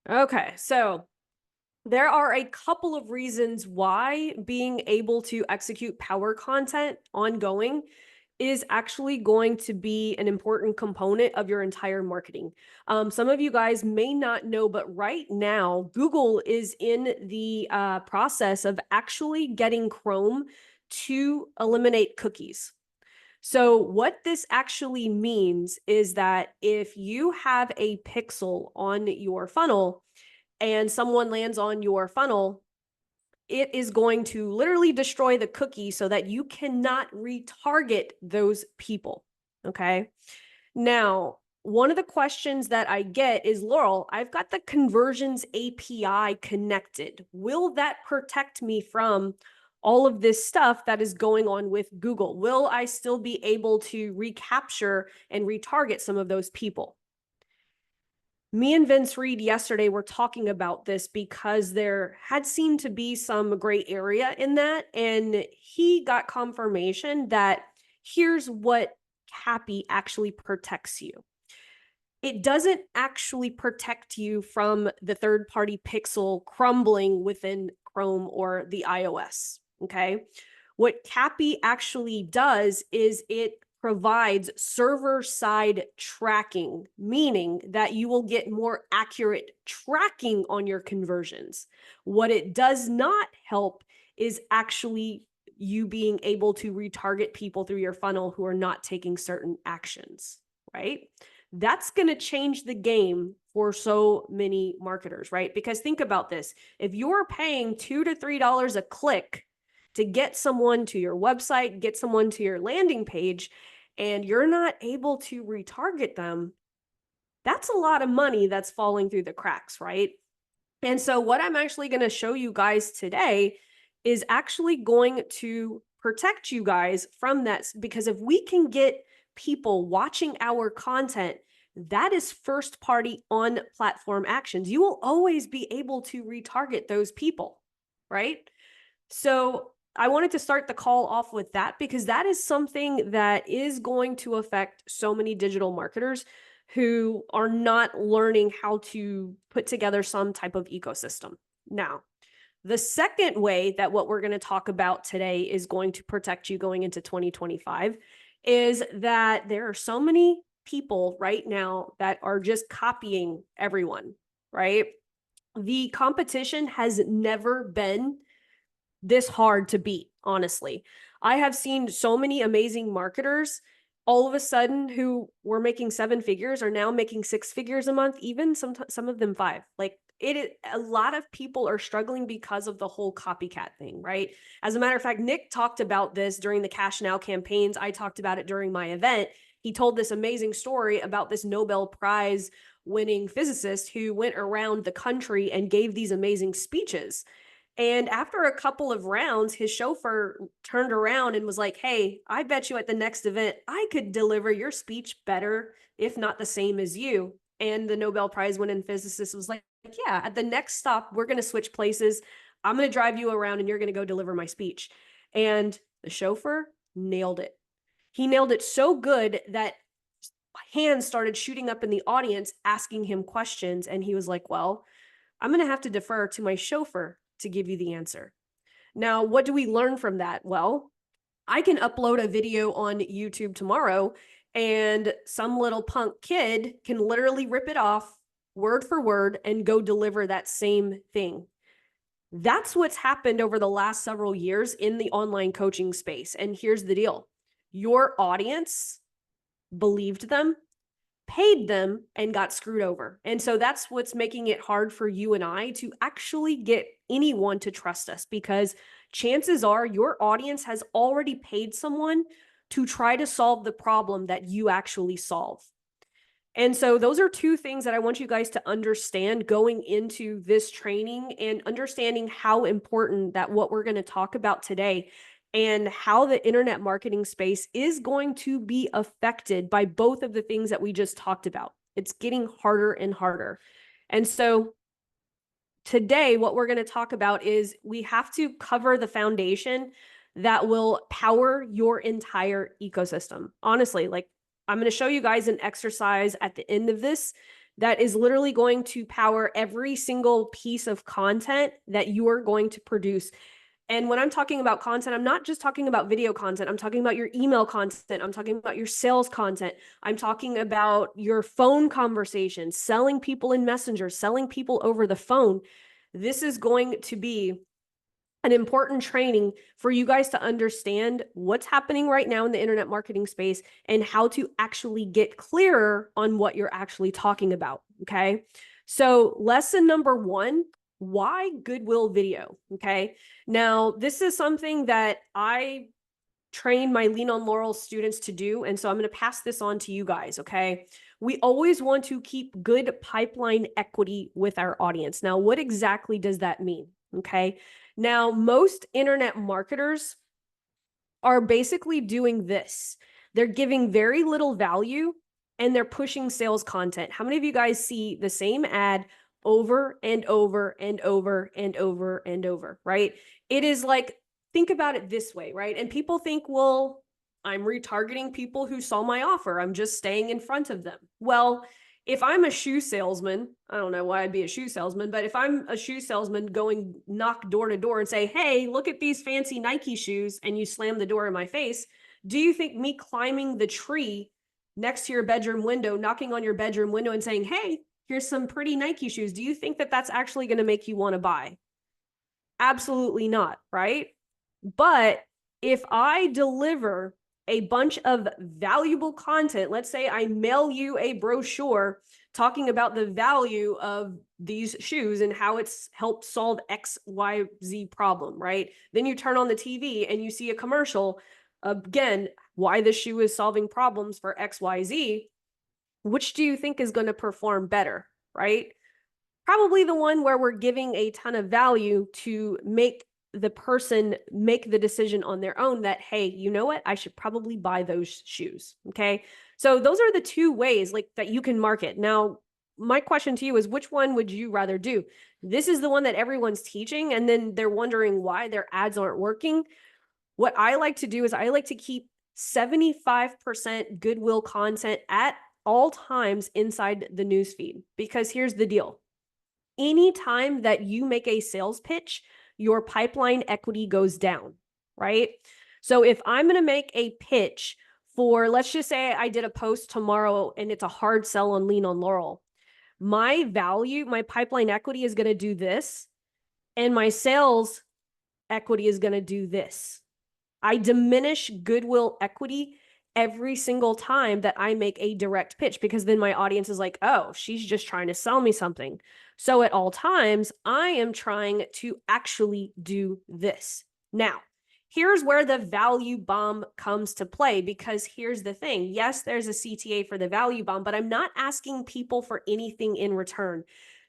Okay, so there are a couple of reasons why being able to execute power content ongoing is actually going to be an important component of your entire marketing. Some of you guys may not know, but right now, Google is in the process of actually getting Chrome to eliminate cookies. So, what this actually means is that if you have a pixel on your funnel and someone lands on your funnel, it is going to literally destroy the cookie so that you cannot retarget those people. Okay. Now, one of the questions that I get is, Laurel, I've got the conversions API connected. Will that protect me from all of this stuff that is going on with Google? Will I still be able to recapture and retarget some of those people? Me and Vince Reed yesterday were talking about this because there had seemed to be some gray area in that. And he got confirmation that here's what Cappy actually protects you. It doesn't actually protect you from the third-party pixel crumbling within Chrome or the iOS, okay? What Cappy actually does is it provides server-side tracking, meaning that you will get more accurate tracking on your conversions. What it does not help is actually you being able to retarget people through your funnel who are not taking certain actions, right? That's going to change the game for so many marketers, right? Because think about this. If you're paying $2 to $3 a click to get someone to your website, get someone to your landing page, and you're not able to retarget them, that's a lot of money that's falling through the cracks, right? And so what I'm actually going to show you guys today is actually going to protect you guys from that, because if we can get people watching our content, that is first party on platform actions. You will always be able to retarget those people, right? So I wanted to start the call off with that because that is something that is going to affect so many digital marketers who are not learning how to put together some type of ecosystem. Now, the second way that what we're going to talk about today is going to protect you going into 2025 is that there are so many people right now that are just copying everyone, right? The competition has never been this hard to beat, honestly. I have seen so many amazing marketers all of a sudden who were making 7 figures are now making 6 figures a month, even some of them 5. Like a lot of people are struggling because of the whole copycat thing, right? As a matter of fact, Nick talked about this during the Cash Now campaigns. I talked about it during my event. He told this amazing story about this Nobel Prize winning physicist who went around the country and gave these amazing speeches. And after a couple of rounds, his chauffeur turned around and was like, hey, I bet you at the next event, I could deliver your speech better, if not the same as you. And the Nobel Prize winning physicist was like, yeah, at the next stop, we're going to switch places. I'm going to drive you around and you're going to go deliver my speech. And the chauffeur nailed it. He nailed it so good that hands started shooting up in the audience asking him questions. And he was like, well, I'm going to have to defer to my chauffeur to give you the answer. Now, what do we learn from that? Well, I can upload a video on YouTube tomorrow and some little punk kid can literally rip it off word for word and go deliver that same thing. That's what's happened over the last several years in the online coaching space. And here's the deal. Your audience believed them, paid them, and got screwed over. And so that's what's making it hard for you and I to actually get anyone to trust us, because chances are your audience has already paid someone to try to solve the problem that you actually solve. And so those are 2 things that I want you guys to understand going into this training, and understanding how important that what we're going to talk about today and how the internet marketing space is going to be affected by both of the things that we just talked about. It's getting harder and harder. And so today, what we're going to talk about is we have to cover the foundation that will power your entire ecosystem. Honestly, like I'm going to show you guys an exercise at the end of this that is literally going to power every single piece of content that you are going to produce. And when I'm talking about content, I'm not just talking about video content. I'm talking about your email content. I'm talking about your sales content. I'm talking about your phone conversations, selling people in Messenger, selling people over the phone. This is going to be an important training for you guys to understand what's happening right now in the internet marketing space and how to actually get clearer on what you're actually talking about. Okay. So lesson number 1, why Goodwill video? Okay. Now, this is something that I train my Lean on Laurel students to do. And so I'm going to pass this on to you guys. Okay. We always want to keep good pipeline equity with our audience. Now, what exactly does that mean? Okay. Now, most internet marketers are basically doing this. They're giving very little value and they're pushing sales content. How many of you guys see the same ad over and over and over and over and over, right? It is like, think about it this way, right? And people think, well, I'm retargeting people who saw my offer. I'm just staying in front of them. Well, if I'm a shoe salesman, I don't know why I'd be a shoe salesman, but if I'm a shoe salesman going knock door to door and say, hey, look at these fancy Nike shoes, and you slam the door in my face, do you think me climbing the tree next to your bedroom window, knocking on your bedroom window and saying, hey, here's some pretty Nike shoes, do you think that that's actually going to make you want to buy? Absolutely not, right? But if I deliver a bunch of valuable content, let's say I mail you a brochure talking about the value of these shoes and how it's helped solve XYZ problem, right? Then you turn on the TV and you see a commercial, again, why the shoe is solving problems for XYZ. Which do you think is going to perform better, right? Probably the one where we're giving a ton of value to make the person make the decision on their own that, hey, you know what? I should probably buy those shoes. Okay. So those are the 2 ways like that you can market. Now, my question to you is, which one would you rather do? This is the one that everyone's teaching, and then they're wondering why their ads aren't working. What I like to do is I like to keep 75% Goodwill content at all times inside the newsfeed, because here's the deal. Anytime that you make a sales pitch, your pipeline equity goes down, right? So if I'm going to make a pitch for, let's just say I did a post tomorrow and it's a hard sell on Lean on Laurel, my value, my pipeline equity is going to do this, and my sales equity is going to do this. I diminish Goodwill equity every single time that I make a direct pitch, because then my audience is like, oh, she's just trying to sell me something. So at all times, I am trying to actually do this. Now, here's where the value bomb comes to play, because here's the thing. Yes, there's a CTA for the value bomb, but I'm not asking people for anything in return.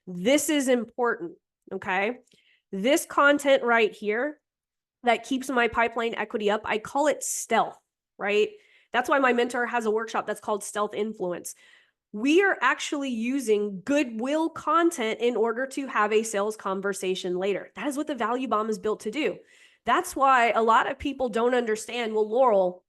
This is important, okay? This content right here that keeps my pipeline equity up, I call it stealth, right? That's why my mentor has a workshop that's called Stealth Influence. We are actually using Goodwill content in order to have a sales conversation later. That is what the value bomb is built to do. That's why a lot of people don't understand, well, Laurel,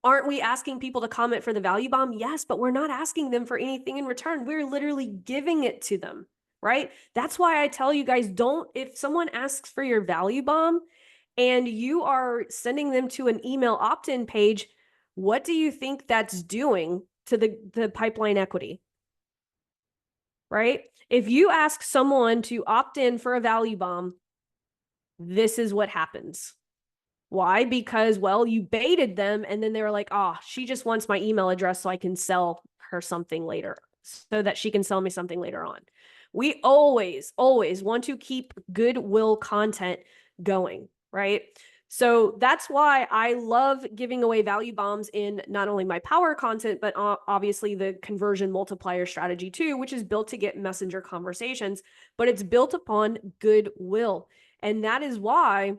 aren't we asking people to comment for the value bomb? Yes, but we're not asking them for anything in return. We're literally giving it to them, right? That's why I tell you guys, don't, if someone asks for your value bomb and you are sending them to an email opt-in page, what do you think that's doing to the pipeline equity, right? If you ask someone to opt in for a value bomb, this is what happens. Why? Because, well, you baited them, and then they were like, oh, she just wants my email address so I can sell her something later, so that she can sell me something later on. We always want to keep Goodwill content going, right? So that's why I love giving away value bombs in not only my power content, but obviously the conversion multiplier strategy too, which is built to get messenger conversations, but it's built upon Goodwill. And that is why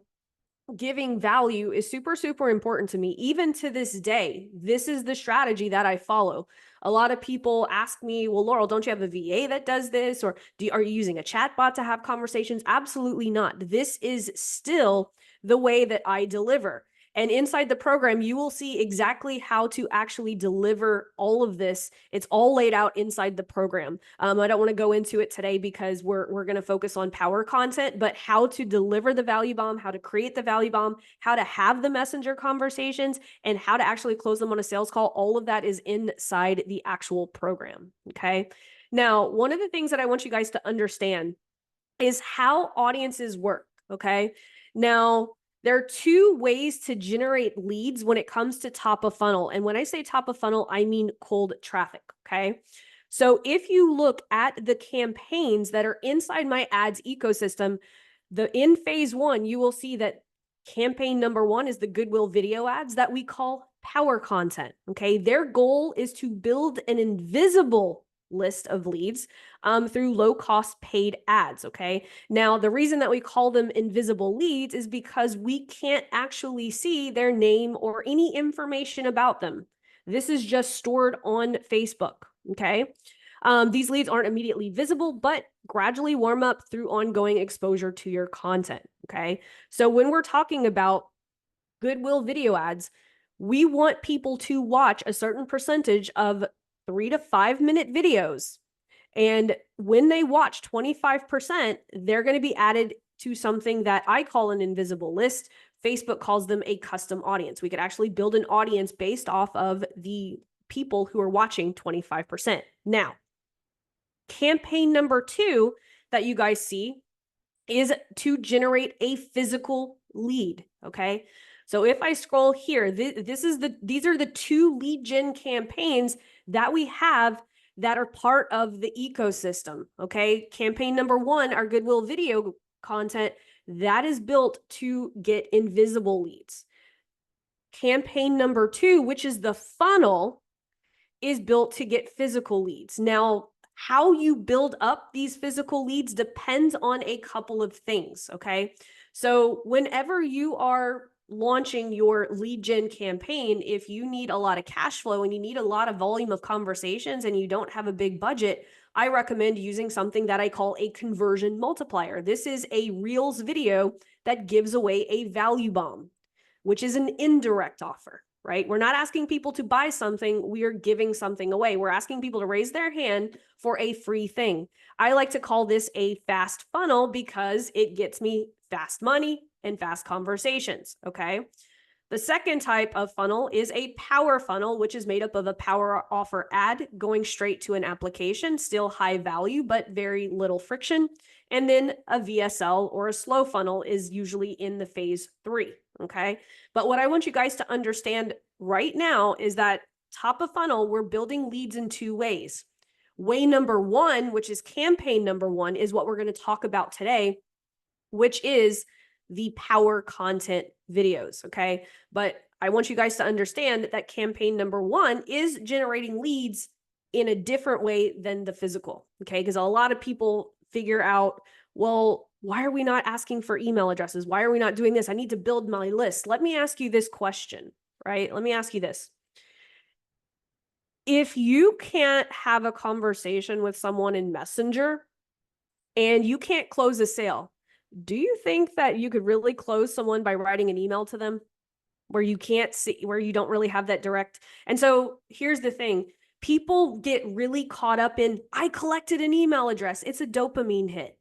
giving value is super, super important to me. Even to this day, this is the strategy that I follow. A lot of people ask me, well, Laurel, don't you have a VA that does this? Or are you using a chatbot to have conversations? Absolutely not. This is still the way that I deliver. And inside the program, you will see exactly how to actually deliver all of this. It's all laid out inside the program. I don't want to go into it today because we're going to focus on power content, but how to deliver the value bomb, how to create the value bomb, how to have the messenger conversations, and how to actually close them on a sales call. All of that is inside the actual program. Okay. Now, one of the things that I want you guys to understand is how audiences work. Okay. Now, there are two ways to generate leads when it comes to top of funnel. And when I say top of funnel, I mean cold traffic. Okay. So if you look at the campaigns that are inside my ads ecosystem, in phase one, you will see that campaign number one is the Goodwill video ads that we call power content. Okay. Their goal is to build an invisible list of leads through low cost paid ads. Okay. Now, the reason that we call them invisible leads is because we can't actually see their name or any information about them. This is just stored on Facebook. Okay. These leads aren't immediately visible, but gradually warm up through ongoing exposure to your content. Okay. So when we're talking about Goodwill video ads, we want people to watch a certain percentage of 3 to 5 minute videos. And when they watch 25%, they're going to be added to something that I call an invisible list. Facebook calls them a custom audience. We could actually build an audience based off of the people who are watching 25%. Now, campaign number two that you guys see is to generate a physical lead. Okay. So if I scroll here, these are the two lead gen campaigns that we have that are part of the ecosystem. Okay. Campaign number one, our Goodwill video content, that is built to get invisible leads. Campaign number two, which is the funnel, is built to get physical leads. Now, how you build up these physical leads depends on a couple of things. Okay. So whenever you are launching your lead gen campaign, if you need a lot of cash flow and you need a lot of volume of conversations and you don't have a big budget, I recommend using something that I call a conversion multiplier. This is a Reels video that gives away a value bomb, which is an indirect offer, right? We're not asking people to buy something. We are giving something away. We're asking people to raise their hand for a free thing. I like to call this a fast funnel because it gets me fast money and fast conversations. Okay. The second type of funnel is a power funnel, which is made up of a power offer ad going straight to an application, still high value, but very little friction. And then a VSL or a slow funnel is usually in the phase three. Okay. But what I want you guys to understand right now is that top of funnel, we're building leads in two ways. Way number one, which is campaign number one, is what we're going to talk about today, which is the power content videos. Okay. But I want you guys to understand that campaign number one is generating leads in a different way than the physical. Okay. Because a lot of people figure out, well, why are we not asking for email addresses? Why are we not doing this? I need to build my list. Let me ask you this question, right? Let me ask you this. If you can't have a conversation with someone in Messenger and you can't close a sale, do you think that you could really close someone by writing an email to them where you can't see, where you don't really have that direct? And so here's the thing. People get really caught up in, I collected an email address. It's a dopamine hit.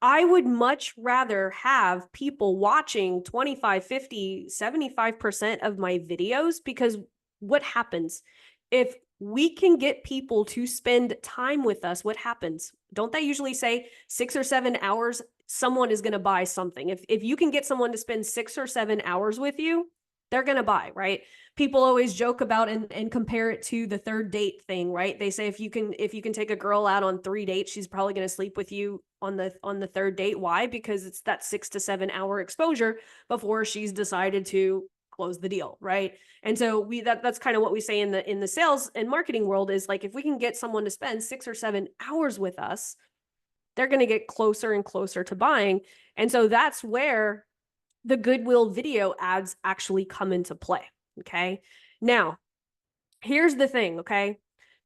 I would much rather have people watching 25, 50, 75% of my videos, because what happens if we can get people to spend time with us? What happens? Don't they usually say 6 or 7 hours, someone is going to buy something? If you can get someone to spend 6 or 7 hours with you, they're going to buy, right? People always joke about and compare it to the third date thing, right? They say if you can take a girl out on 3 dates, she's probably going to sleep with you on the third date. Why? Because it's that 6 to 7 hour exposure before she's decided to close the deal, right? And so that's kind of what we say in the sales and marketing world, is like, if we can get someone to spend 6 or 7 hours with us, they're going to get closer and closer to buying. And so that's where the Goodwill video ads actually come into play. Okay. Now, here's the thing. Okay.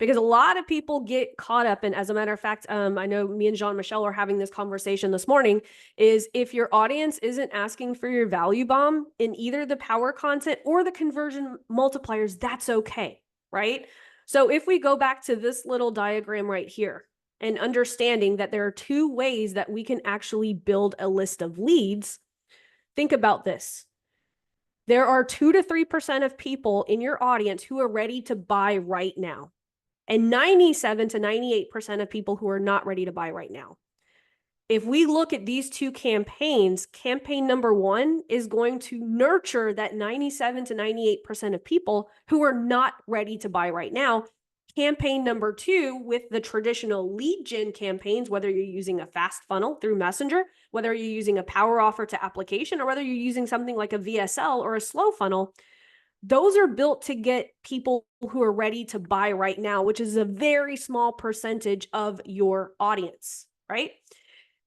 because a lot of people get caught up in, as a matter of fact, I know me and Jean-Michel are having this conversation this morning, is if your audience isn't asking for your value bomb in either the power content or the conversion multipliers, that's okay, right? So if we go back to this little diagram right here and understanding that there are two ways that we can actually build a list of leads, think about this. There are 2 to 3% of people in your audience who are ready to buy right now, and 97 to 98% of people who are not ready to buy right now. If we look at these two campaigns, campaign number 1 is going to nurture that 97 to 98% of people who are not ready to buy right now. Campaign number 2, with the traditional lead gen campaigns, whether you're using a fast funnel through Messenger, whether you're using a power offer to application, or whether you're using something like a VSL or a slow funnel, those are built to get people who are ready to buy right now, which is a very small percentage of your audience, right?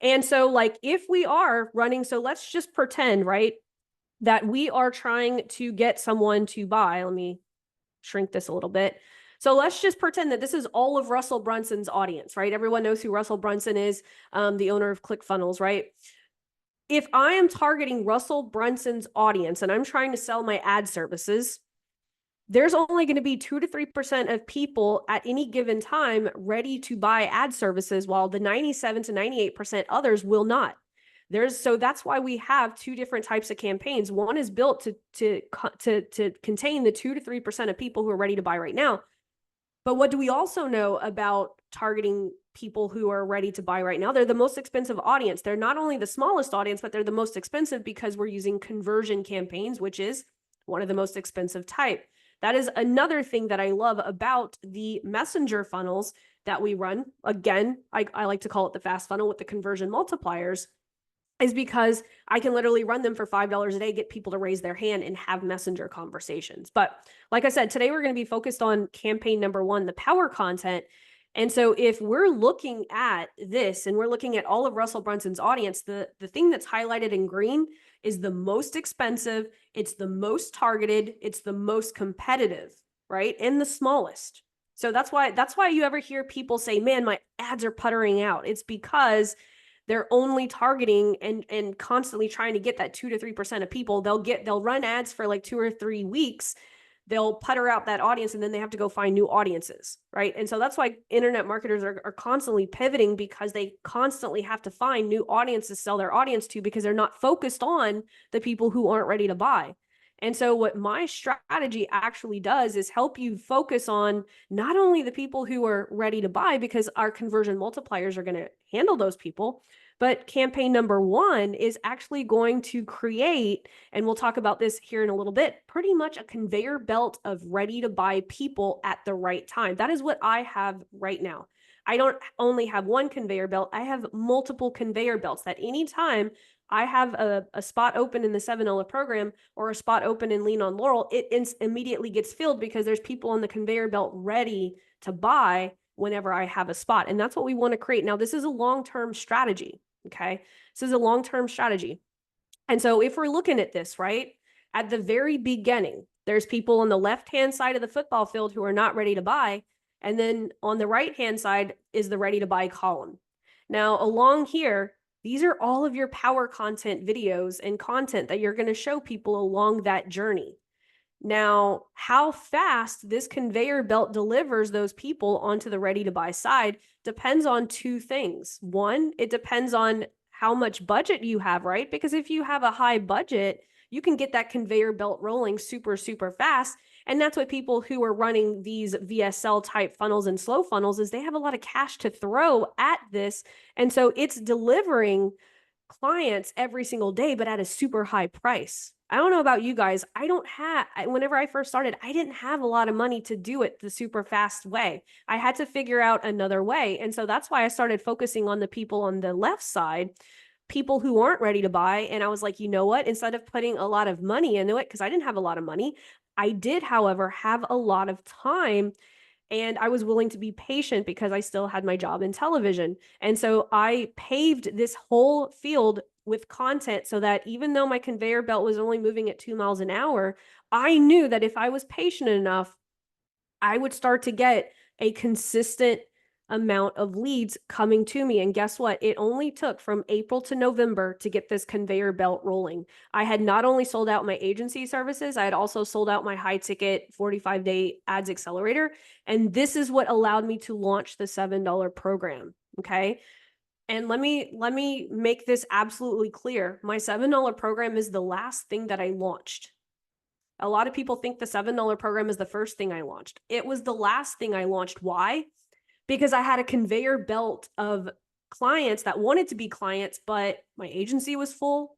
And so like if we are running, so let's just pretend, right, that we are trying to get someone to buy. Let me shrink this a little bit. So let's just pretend that this is all of Russell Brunson's audience, right? Everyone knows who Russell Brunson is, the owner of ClickFunnels, right? If I am targeting Russell Brunson's audience and I'm trying to sell my ad services, there's only going to be 2 to 3% of people at any given time ready to buy ad services, while the 97 to 98% others will not. So that's why we have two different types of campaigns. One is built to contain the 2 to 3% of people who are ready to buy right now. But what do we also know about targeting people who are ready to buy right now? They're the most expensive audience. They're not only the smallest audience, but they're the most expensive because we're using conversion campaigns, which is one of the most expensive type. That is another thing that I love about the messenger funnels that we run. Again, I like to call it the fast funnel with the conversion multipliers, is because I can literally run them for $5 a day, get people to raise their hand and have messenger conversations. But like I said, today we're going to be focused on campaign number 1, the power content. And so if we're looking at this and we're looking at all of Russell Brunson's audience, the thing that's highlighted in green is the most expensive, it's the most targeted, it's the most competitive, right? And the smallest. So that's why you ever hear people say, man, my ads are puttering out. It's because they're only targeting and constantly trying to get that 2 to 3% of people. They'll run ads for like 2 or 3 weeks. They'll putter out that audience and then they have to go find new audiences, right? And so that's why internet marketers are constantly pivoting, because they constantly have to find new audiences to sell their audience to, because they're not focused on the people who aren't ready to buy. And so what my strategy actually does is help you focus on not only the people who are ready to buy, because our conversion multipliers are going to handle those people, but campaign number 1 is actually going to create, and we'll talk about this here in a little bit, pretty much a conveyor belt of ready to buy people at the right time. That is what I have right now. I don't only have one conveyor belt, I have multiple conveyor belts that anytime I have a spot open in the 7 program or a spot open in Lean on Laurel, it immediately gets filled because there's people on the conveyor belt ready to buy whenever I have a spot. And that's what we want to create. Now, this is a long-term strategy. Okay. This is a long-term strategy. And so if we're looking at this, right, at the very beginning, there's people on the left-hand side of the football field who are not ready to buy. And then on the right-hand side is the ready to buy column. Now, along here, these are all of your power content videos and content that you're going to show people along that journey. Now, how fast this conveyor belt delivers those people onto the ready to buy side depends on 2 things. One, it depends on how much budget you have, right? Because if you have a high budget, you can get that conveyor belt rolling super, super fast. And that's what people who are running these VSL type funnels and slow funnels is, they have a lot of cash to throw at this. And so it's delivering clients every single day, but at a super high price. I don't know about you guys. Whenever I first started, I didn't have a lot of money to do it the super fast way. I had to figure out another way. And so that's why I started focusing on the people on the left side, people who aren't ready to buy. And I was like, you know what? Instead of putting a lot of money into it, because I didn't have a lot of money, I did, however, have a lot of time. And I was willing to be patient because I still had my job in television. And so I paved this whole field with content so that even though my conveyor belt was only moving at 2 miles an hour, I knew that if I was patient enough, I would start to get a consistent amount of leads coming to me. And guess what? It only took from April to November to get this conveyor belt rolling. I had not only sold out my agency services, I had also sold out my high ticket 45-day ads accelerator. And this is what allowed me to launch the $7 program. Okay. And let me make this absolutely clear. My $7 program is the last thing that I launched. A lot of people think the $7 program is the first thing I launched. It was the last thing I launched. Why? Because I had a conveyor belt of clients that wanted to be clients, but my agency was full.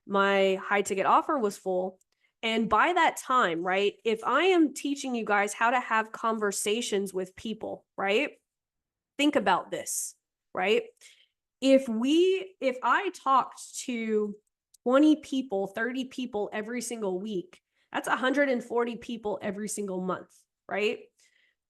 My high ticket offer was full. And by that time, right, if I am teaching you guys how to have conversations with people, right? Think about this, right? If I talked to 20 people, 30 people every single week, that's 140 people every single month, right?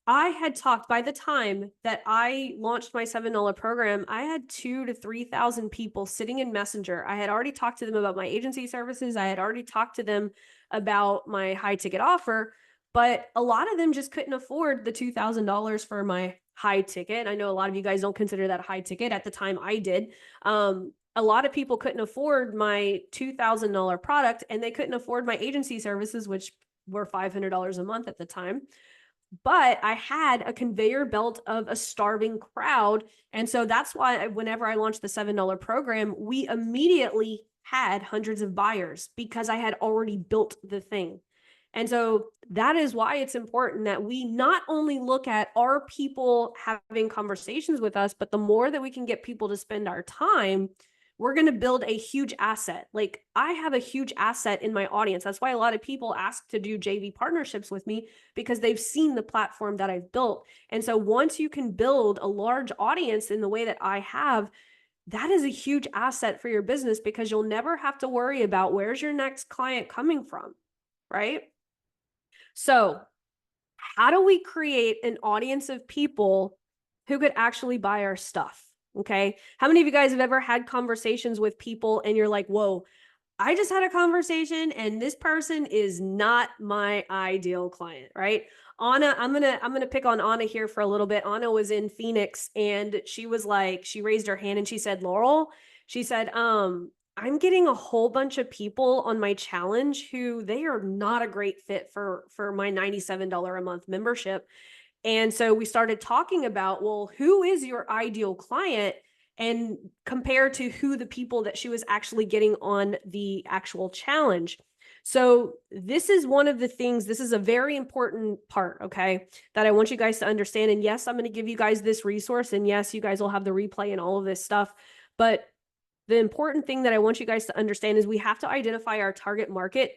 I had talked, by the time that I launched my $7 program, I had 2,000 to 3,000 people sitting in Messenger. I had already talked to them about my agency services. I had already talked to them about my high ticket offer, but a lot of them just couldn't afford the $2,000 for my high ticket. I know a lot of you guys don't consider that high ticket. At the time I did. A lot of people couldn't afford my $2,000 product, and they couldn't afford my agency services, which were $500 a month at the time. But I had a conveyor belt of a starving crowd. And so that's why whenever I launched the $7 program, we immediately had hundreds of buyers because I had already built the thing. And so that is why it's important that we not only look at are people having conversations with us, but the more that we can get people to spend our time, we're going to build a huge asset. Like, I have a huge asset in my audience. That's why a lot of people ask to do JV partnerships with me, because they've seen the platform that I've built. And so once you can build a large audience in the way that I have, that is a huge asset for your business, because you'll never have to worry about where's your next client coming from, right? So how do we create an audience of people who could actually buy our stuff? Okay. How many of you guys have ever had conversations with people and you're like, whoa, I just had a conversation and this person is not my ideal client, right? Anna, I'm gonna pick on Anna here for a little bit. Anna was in Phoenix and she was like, she raised her hand and she said, Laurel, she said, I'm getting a whole bunch of people on my challenge who they are not a great fit for my $97 a month membership. And so we started talking about, well, who is your ideal client, and compared to who the people that she was actually getting on the actual challenge. So this is one of the things, this is a very important part, okay, that I want you guys to understand. And yes, I'm going to give you guys this resource. And yes, you guys will have the replay and all of this stuff. But the important thing that I want you guys to understand is we have to identify our target market.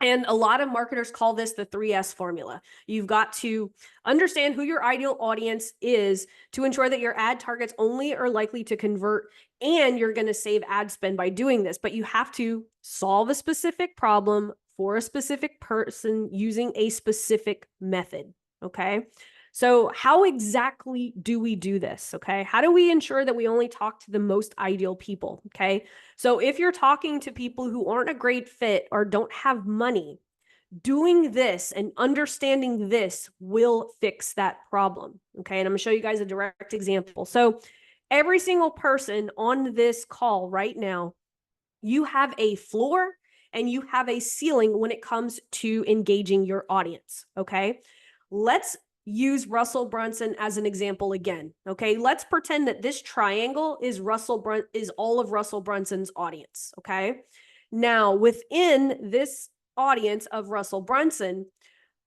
And a lot of marketers call this the 3S formula. You've got to understand who your ideal audience is to ensure that your ad targets only are likely to convert, and you're going to save ad spend by doing this. But you have to solve a specific problem for a specific person using a specific method. Okay. So how exactly do we do this? Okay. How do we ensure that we only talk to the most ideal people? Okay. So if you're talking to people who aren't a great fit or don't have money, doing this and understanding this will fix that problem. Okay. And I'm going to show you guys a direct example. So every single person on this call right now, you have a floor and you have a ceiling when it comes to engaging your audience. Okay. Let's use Russell Brunson as an example again. Okay. Let's pretend that this triangle is all of Russell Brunson's audience. Okay. Now within this audience of Russell Brunson,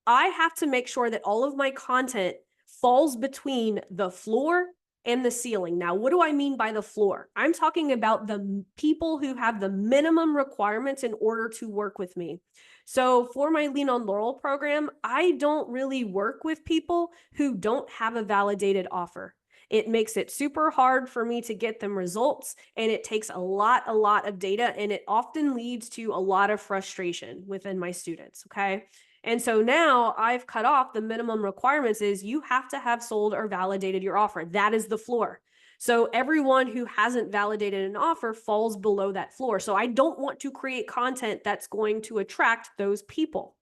I have to make sure that all of my content falls between the floor and the ceiling. Now, what do I mean by the floor? I'm talking about the people who have the minimum requirements in order to work with me. So for my Lean on Laurel program, I don't really work with people who don't have a validated offer. It makes it super hard for me to get them results, and it takes a lot of data, and it often leads to a lot of frustration within my students, okay? And so now I've cut off the minimum requirements is you have to have sold or validated your offer. That is the floor. So everyone who hasn't validated an offer falls below that floor. So I don't want to create content that's going to attract those people.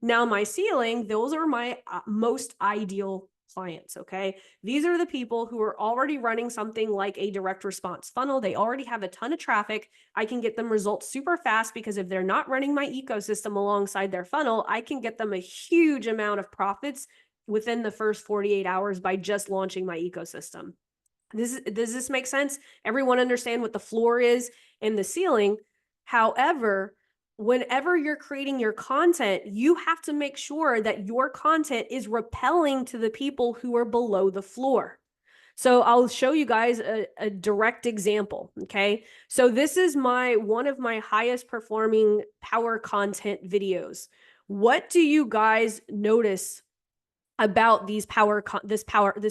Now my ceiling, those are my most ideal clients, okay? These are the people who are already running something like a direct response funnel. They already have a ton of traffic. I can get them results super fast because if they're not running my ecosystem alongside their funnel, I can get them a huge amount of profits within the first 48 hours by just launching my ecosystem. Does this make sense? Everyone understand what the floor is and the ceiling. However, whenever you're creating your content, you have to make sure that your content is repelling to the people who are below the floor. So I'll show you guys a direct example, okay? So this is one of my highest performing power content videos. What do you guys notice about this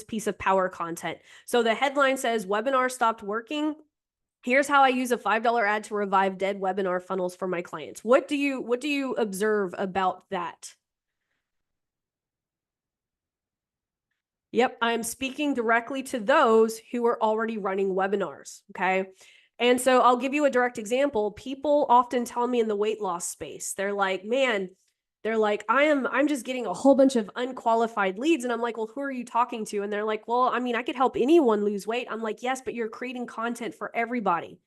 piece of power content? So the headline says webinar stopped working. Here's how I use a $5 ad to revive dead webinar funnels for my clients. What do you observe about that? Yep, I'm speaking directly to those who are already running webinars, okay? And so I'll give you a direct example. People often tell me in the weight loss space, they're like, man, I'm just getting a whole bunch of unqualified leads. And I'm like, well, who are you talking to? And they're like, well, I mean, I could help anyone lose weight. I'm like, yes, but you're creating content for everybody.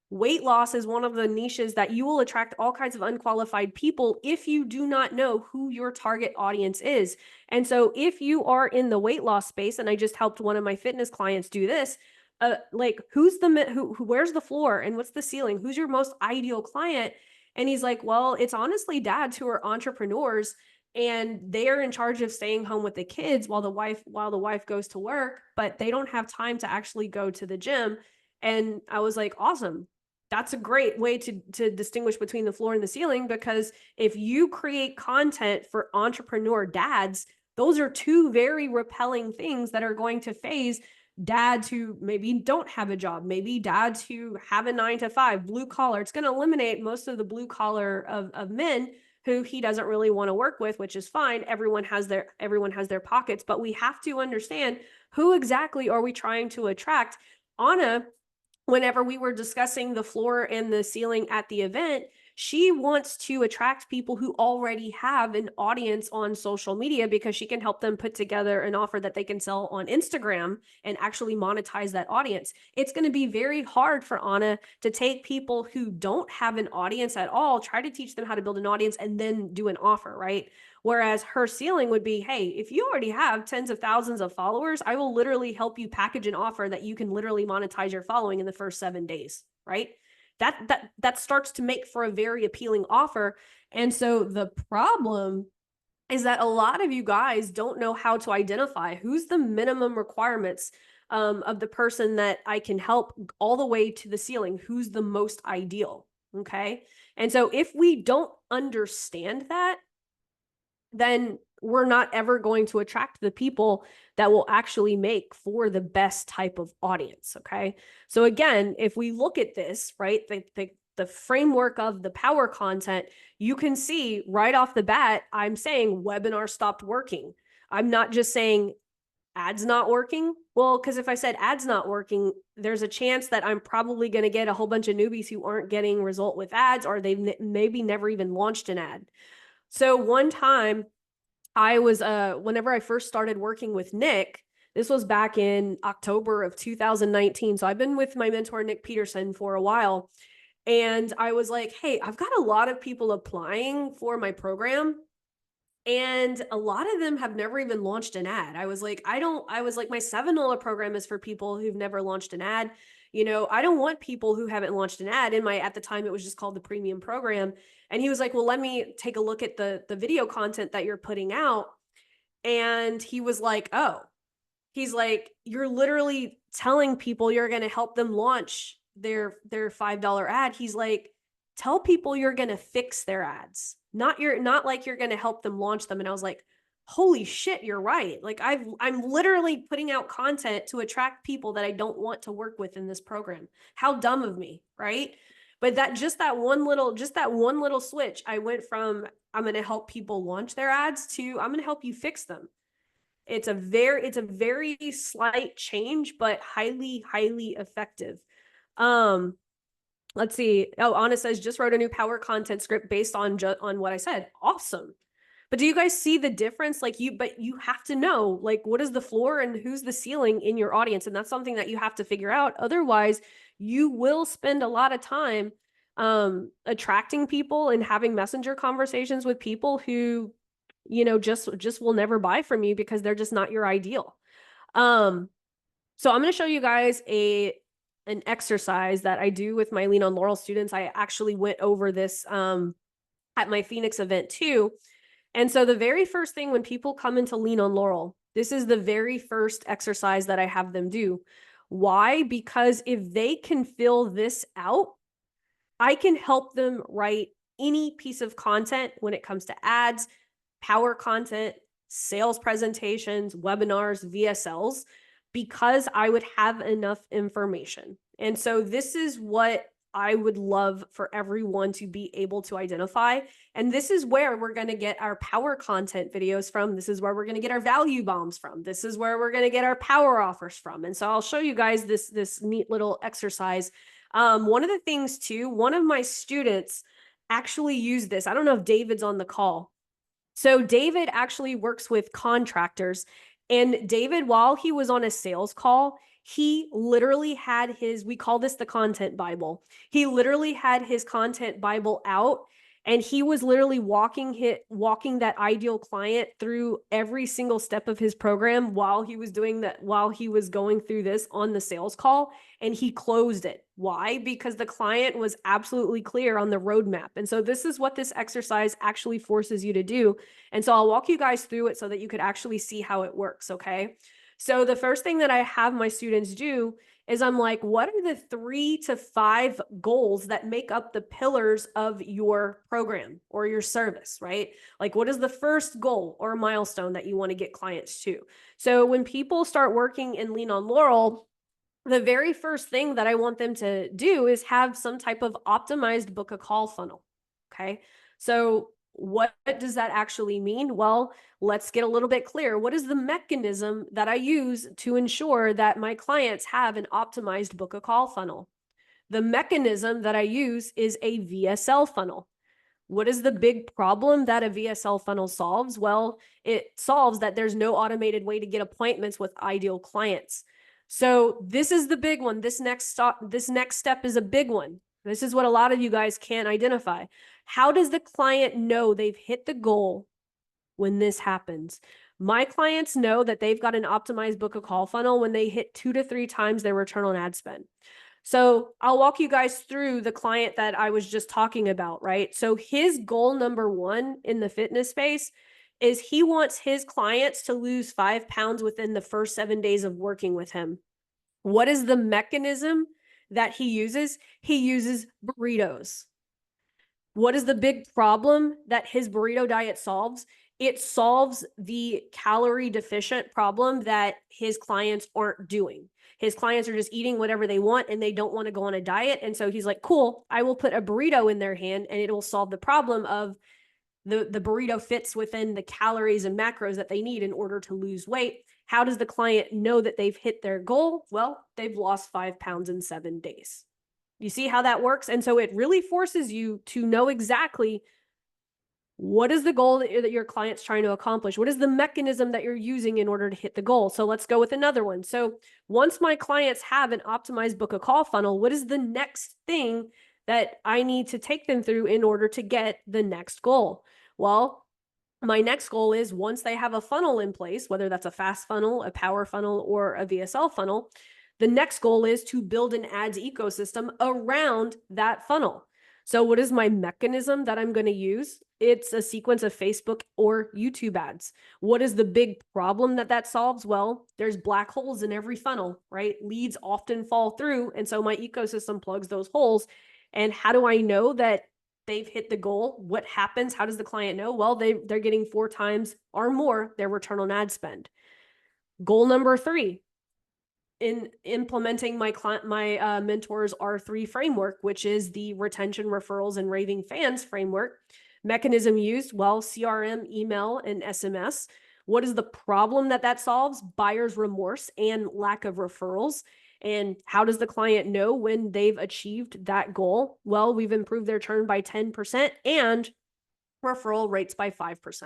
Weight loss is one of the niches that you will attract all kinds of unqualified people if you do not know who your target audience is. And so if you are in the weight loss space, and I just helped one of my fitness clients do this, like where's the floor and what's the ceiling? Who's your most ideal client? And he's like, well, it's honestly dads who are entrepreneurs and they are in charge of staying home with the kids while the wife goes to work, but they don't have time to actually go to the gym. And I was like, awesome. That's a great way to distinguish between the floor and the ceiling, because if you create content for entrepreneur dads, those are two very repelling things that are going to phase dads who maybe don't have a job, maybe dads who have a 9 to 5, blue collar. It's going to eliminate most of the blue collar of men who he doesn't really want to work with, which is fine. Everyone has their pockets, but we have to understand who exactly are we trying to attract. Anna, whenever we were discussing the floor and the ceiling at the event, she wants to attract people who already have an audience on social media because she can help them put together an offer that they can sell on Instagram and actually monetize that audience. It's going to be very hard for Anna to take people who don't have an audience at all, try to teach them how to build an audience, and then do an offer, right? Whereas her ceiling would be, hey, if you already have tens of thousands of followers, I will literally help you package an offer that you can literally monetize your following in the first 7 days, right? That starts to make for a very appealing offer. And so the problem is that a lot of you guys don't know how to identify who's the minimum requirements of the person that I can help all the way to the ceiling, who's the most ideal, okay? And so if we don't understand that, then we're not ever going to attract the people that will actually make for the best type of audience, okay? So again, if we look at this, right, the framework of the power content, you can see right off the bat, I'm saying webinar stopped working. I'm not just saying ads not working. Well, because if I said ads not working, there's a chance that I'm probably going to get a whole bunch of newbies who aren't getting result with ads, or they've maybe never even launched an ad. So one time I was, whenever I first started working with Nick, this was back in October of 2019. So I've been with my mentor, Nick Peterson, for a while. And I was like, hey, I've got a lot of people applying for my program. And a lot of them have never even launched an ad. I was like, my $7 program is for people who've never launched an ad. You know, I don't want people who haven't launched an ad at the time, it was just called the premium program. And he was like, well, let me take a look at the video content that you're putting out. And he was like, oh, he's like, you're literally telling people you're going to help them launch their $5 ad. He's like, tell people you're going to fix their ads, not like you're going to help them launch them. And I was like, holy shit, you're right. Like I'm literally putting out content to attract people that I don't want to work with in this program. How dumb of me, right? But that one little switch, I went from I'm going to help people launch their ads to I'm going to help you fix them. It's a very slight change, but highly, highly effective. Let's see. Oh, Anna says just wrote a new power content script based on what I said. Awesome. But do you guys see the difference? Like but you have to know, like, what is the floor and who's the ceiling in your audience? And that's something that you have to figure out. Otherwise, you will spend a lot of time attracting people and having messenger conversations with people who, just will never buy from you because they're just not your ideal. So I'm going to show you guys an exercise that I do with my Lean on Laurel students. I actually went over this at my Phoenix event too. And so the very first thing when people come into Lean on Laurel, this is the very first exercise that I have them do. Why? Because if they can fill this out, I can help them write any piece of content when it comes to ads, power content, sales presentations, webinars, VSLs, because I would have enough information. And so this is what I would love for everyone to be able to identify. And this is where we're going to get our power content videos from. This is where we're going to get our value bombs from. This is where we're going to get our power offers from. And so I'll show you guys this neat little exercise. One of the things too, one of my students actually used this. I don't know if David's on the call. So David actually works with contractors, and David, while he was on a sales call, he literally had we call this the content Bible. He literally had his content Bible out, and he was literally walking that ideal client through every single step of his program while he was doing that, while he was going through this on the sales call, and he closed it. Why? Because the client was absolutely clear on the roadmap. And so this is what this exercise actually forces you to do. And so I'll walk you guys through it so that you could actually see how it works, okay? So the first thing that I have my students do is I'm like, what are the 3 to 5 goals that make up the pillars of your program or your service, right? Like, what is the first goal or milestone that you want to get clients to? So when people start working in Lean on Laurel, the very first thing that I want them to do is have some type of optimized book a call funnel. Okay. So what does that actually mean? Well, let's get a little bit clear. What is the mechanism that I use to ensure that my clients have an optimized book a call funnel? The mechanism that I use is a VSL funnel. What is the big problem that a VSL funnel solves? Well, it solves that there's no automated way to get appointments with ideal clients. So this is the big one. This next step is a big one. This is what a lot of you guys can't identify. How does the client know they've hit the goal when this happens? My clients know that they've got an optimized book a call funnel when they hit 2 to 3 times their return on ad spend. So I'll walk you guys through the client that I was just talking about, right? So his goal number 1 in the fitness space is he wants his clients to lose 5 pounds within the first 7 days of working with him. What is the mechanism that he uses? He uses burritos. What is the big problem that his burrito diet solves? It solves the calorie deficient problem that his clients aren't doing. His clients are just eating whatever they want and they don't want to go on a diet. And so he's like, cool, I will put a burrito in their hand and it will solve the problem of the burrito fits within the calories and macros that they need in order to lose weight. How does the client know that they've hit their goal? Well, they've lost 5 pounds in 7 days. You see how that works? And so it really forces you to know exactly what is the goal that your client's trying to accomplish? What is the mechanism that you're using in order to hit the goal? So let's go with another one. So once my clients have an optimized book a call funnel, what is the next thing that I need to take them through in order to get the next goal? Well, my next goal is once they have a funnel in place, whether that's a fast funnel, a power funnel, or a VSL funnel, the next goal is to build an ads ecosystem around that funnel. So what is my mechanism that I'm going to use? It's a sequence of Facebook or YouTube ads. What is the big problem that solves? Well, there's black holes in every funnel, right? Leads often fall through. And so my ecosystem plugs those holes. And how do I know that they've hit the goal? What happens? How does the client know? Well, they're getting 4 times or more their return on ad spend. Goal number 3, in implementing my mentor's R3 framework, which is the retention, referrals, and raving fans framework. Mechanism used, well, CRM, email, and SMS. What is the problem that solves? Buyer's remorse and lack of referrals. And how does the client know when they've achieved that goal? Well, we've improved their churn by 10% and referral rates by 5%.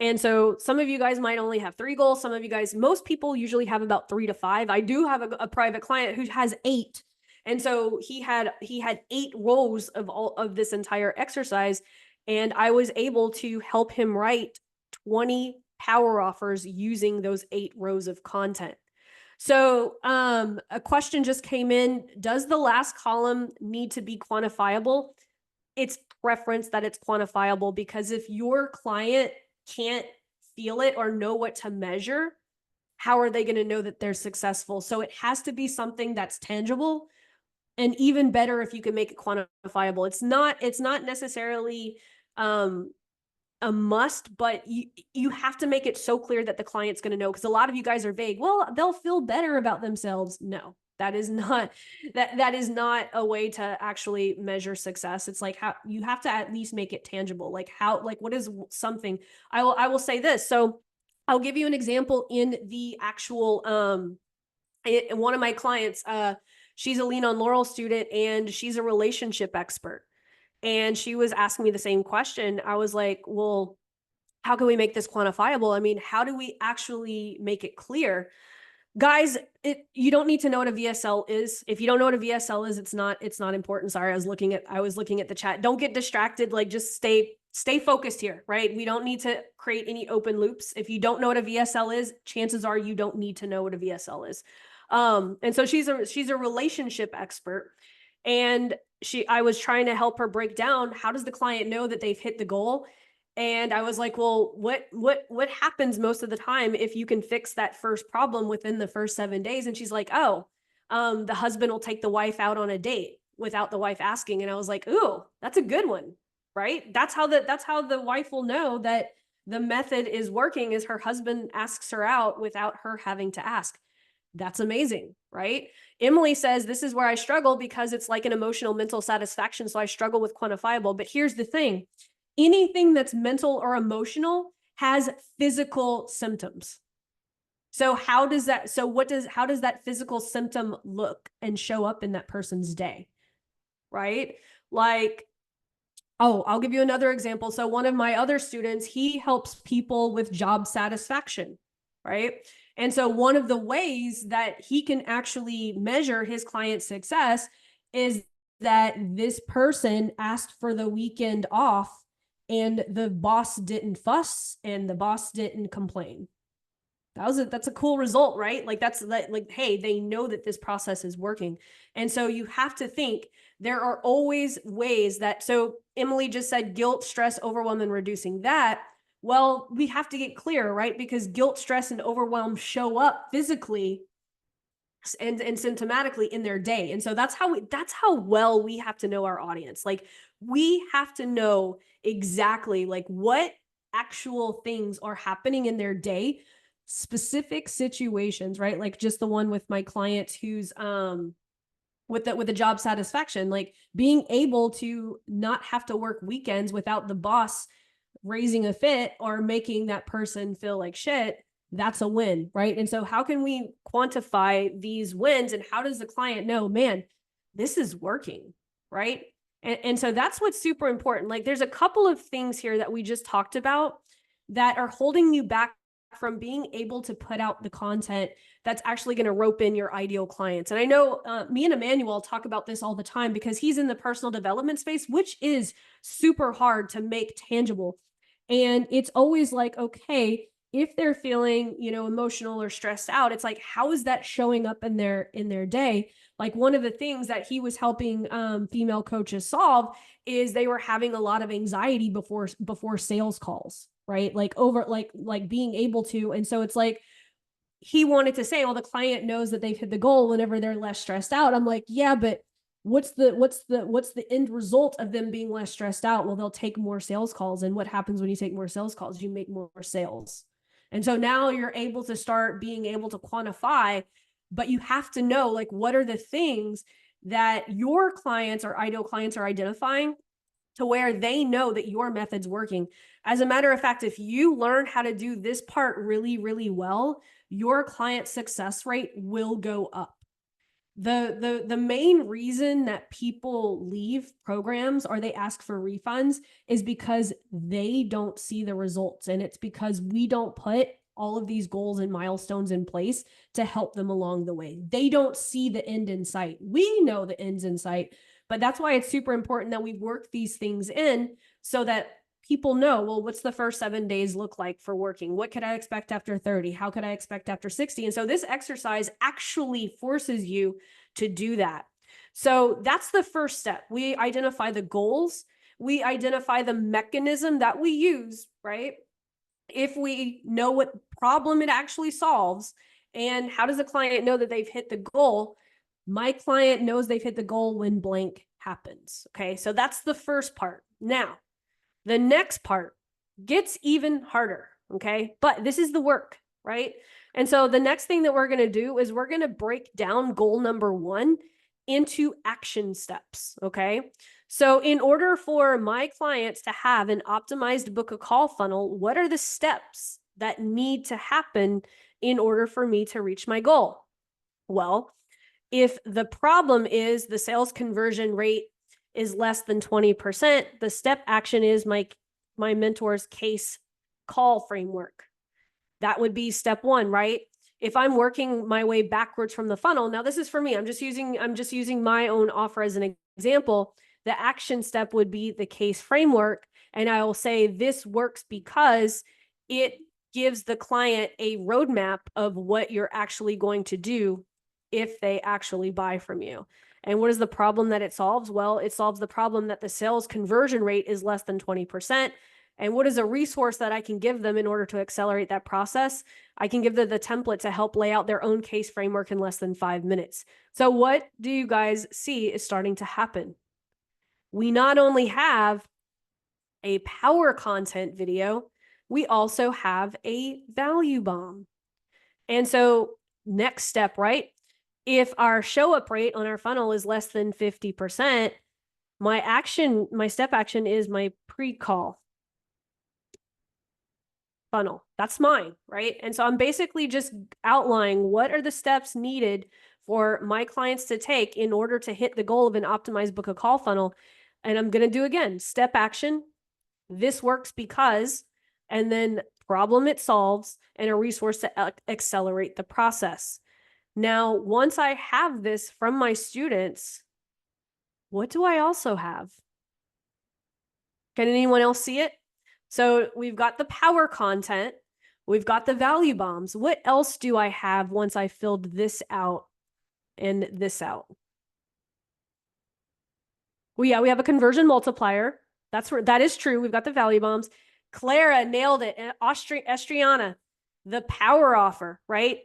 And so some of you guys might only have 3 goals. Some of you guys, most people usually have about 3 to 5. I do have a private client who has 8. And so he had 8 rows of all of this entire exercise. And I was able to help him write 20 power offers using those 8 rows of content. So a question just came in. Does the last column need to be quantifiable? It's preference that it's quantifiable, because if your client can't feel it or know what to measure, how are they going to know that they're successful? So it has to be something that's tangible, and even better if you can make it quantifiable. It's not necessarily a must, but you have to make it so clear that the client's going to know, because a lot of you guys are vague. Well, they'll feel better about themselves. No, that is not that is not a way to actually measure success. It's like, how you have to at least make it tangible. Like what is something. I will say this. So I'll give you an example in the actual one of my clients. She's a Lean on Laurel student, and she's a relationship expert. And she was asking me the same question. I was like, well, how can we make this quantifiable? I mean, how do we actually make it clear? Guys, you don't need to know what a VSL is. If you don't know what a VSL is, it's not important. Sorry, I was looking at the chat. Don't get distracted. Like, just stay focused here, right? We don't need to create any open loops. If you don't know what a VSL is, chances are you don't need to know what a VSL is. And so she's a relationship expert, and I was trying to help her break down, how does the client know that they've hit the goal? And I was like, well, what happens most of the time if you can fix that first problem within the first 7 days? And she's like, oh, the husband will take the wife out on a date without the wife asking. And I was like, ooh, that's a good one, right? That's how the wife will know that the method is working, is her husband asks her out without her having to ask. That's amazing, right? Emily says, this is where I struggle because it's like an emotional mental satisfaction. So I struggle with quantifiable. But here's the thing. Anything that's mental or emotional has physical symptoms. So how does that physical symptom look and show up in that person's day? Right? Like, oh, I'll give you another example. So one of my other students, he helps people with job satisfaction, right? And so one of the ways that he can actually measure his client's success is that this person asked for the weekend off, and the boss didn't fuss and the boss didn't complain. That's a cool result, right? Like, that's like, hey, they know that this process is working. And so you have to think there are always ways that, so Emily just said guilt, stress, overwhelm, and reducing that. Well, we have to get clear, right? Because guilt, stress, and overwhelm show up physically and symptomatically in their day. And so that's how well we have to know our audience. Like, we have to know exactly like what actual things are happening in their day, specific situations, right? Like just the one with my client who's with the job satisfaction, like being able to not have to work weekends without the boss raising a fit or making that person feel like shit. That's a win, right? And so how can we quantify these wins, and how does the client know, man, this is working, right? And so that's what's super important. Like, there's a couple of things here that we just talked about that are holding you back from being able to put out the content that's actually going to rope in your ideal clients. And I know me and Emmanuel talk about this all the time, because he's in the personal development space, which is super hard to make tangible. And it's always like, okay, if they're feeling, emotional or stressed out, it's like, how is that showing up in their day? Like, one of the things that he was helping female coaches solve is they were having a lot of anxiety before sales calls, right? Like being able to. And so it's like, he wanted to say, well, the client knows that they've hit the goal whenever they're less stressed out. I'm like, yeah, but what's the end result of them being less stressed out? Well, they'll take more sales calls. And what happens when you take more sales calls? You make more sales. And so now you're able to start being able to quantify, but you have to know, like, what are the things that your clients or ideal clients are identifying to where they know that your method's working. As a matter of fact, if you learn how to do this part really, really well, your client success rate will go up. The main reason that people leave programs or they ask for refunds is because they don't see the results, and it's because we don't put all of these goals and milestones in place to help them along the way. They don't see the end in sight. We know the end's in sight, but that's why it's super important that we work these things in so that people know, well, what's the first 7 days look like for working? What could I expect after 30? How could I expect after 60? And so this exercise actually forces you to do that. So that's the first step. We identify the goals, we identify the mechanism that we use, right? If we know what problem it actually solves, and how does the client know that they've hit the goal? My client knows they've hit the goal when blank happens. Okay, so that's the first part. Now, the next part gets even harder, okay? But this is the work, right? And so the next thing that we're going to do is we're going to break down goal number 1 into action steps, okay? So in order for my clients to have an optimized book a call funnel, what are the steps that need to happen in order for me to reach my goal? Well, if the problem is the sales conversion rate is less than 20%, the step action is my mentor's case call framework. That would be step 1, right? If I'm working my way backwards from the funnel, now this is for me, I'm just using my own offer as an example. The action step would be the case framework, and I will say this works because it gives the client a roadmap of what you're actually going to do if they actually buy from you. And what is the problem that it solves? Well, it solves the problem that the sales conversion rate is less than 20%. And what is a resource that I can give them in order to accelerate that process? I can give them the template to help lay out their own case framework in less than 5 minutes. So what do you guys see is starting to happen? We not only have a power content video, we also have a value bomb. And so next step, right? If our show up rate on our funnel is less than 50%, my step action is my pre-call funnel. That's mine, right? And so I'm basically just outlining what are the steps needed for my clients to take in order to hit the goal of an optimized book a call funnel. And I'm going to do again, step action. This works because, and then problem it solves, and a resource to accelerate the process. Now, once I have this from my students, what do I also have? Can anyone else see it? So we've got the power content, we've got the value bombs. What else do I have once I filled this out and this out? Well, yeah, we have a conversion multiplier. That is true. We've got the value bombs. Clara nailed it. And Estriana, the power offer, right?